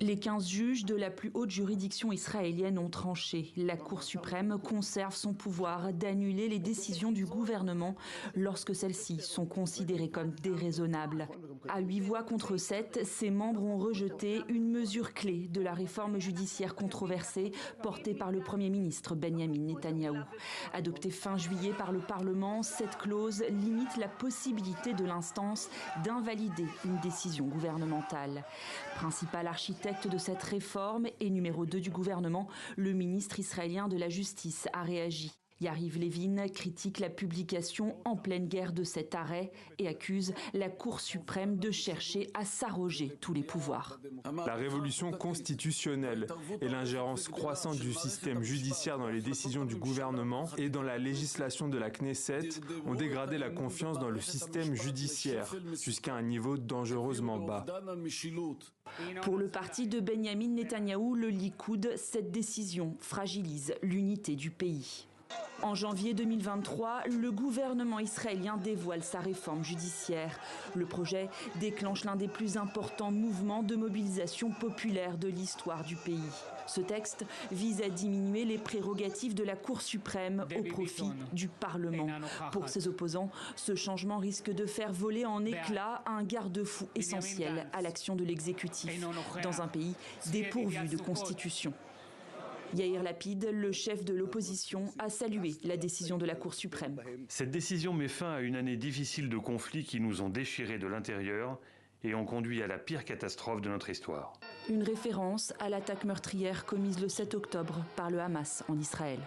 Les 15 juges de la plus haute juridiction israélienne ont tranché. La Cour suprême conserve son pouvoir d'annuler les décisions du gouvernement lorsque celles-ci sont considérées comme déraisonnables. À 8 voix contre 7, ses membres ont rejeté une mesure clé de la réforme judiciaire controversée portée par le Premier ministre Benjamin Netanyahou. Adoptée fin juillet par le Parlement, cette clause limite la possibilité de l'instance d'invalider une décision gouvernementale. Principal architecte de cette réforme et numéro 2 du gouvernement, le ministre israélien de la Justice a réagi. Yariv Levin critique la publication en pleine guerre de cet arrêt et accuse la Cour suprême de chercher à s'arroger tous les pouvoirs. La révolution constitutionnelle et l'ingérence croissante du système judiciaire dans les décisions du gouvernement et dans la législation de la Knesset ont dégradé la confiance dans le système judiciaire jusqu'à un niveau dangereusement bas. Pour le parti de Benjamin Netanyahou, le Likoud, cette décision fragilise l'unité du pays. En janvier 2023, le gouvernement israélien dévoile sa réforme judiciaire. Le projet déclenche l'un des plus importants mouvements de mobilisation populaire de l'histoire du pays. Ce texte vise à diminuer les prérogatives de la Cour suprême au profit du Parlement. Pour ses opposants, ce changement risque de faire voler en éclats un garde-fou essentiel à l'action de l'exécutif dans un pays dépourvu de constitution. Yair Lapid, le chef de l'opposition, a salué la décision de la Cour suprême. Cette décision met fin à une année difficile de conflits qui nous ont déchirés de l'intérieur et ont conduit à la pire catastrophe de notre histoire. Une référence à l'attaque meurtrière commise le 7 octobre par le Hamas en Israël.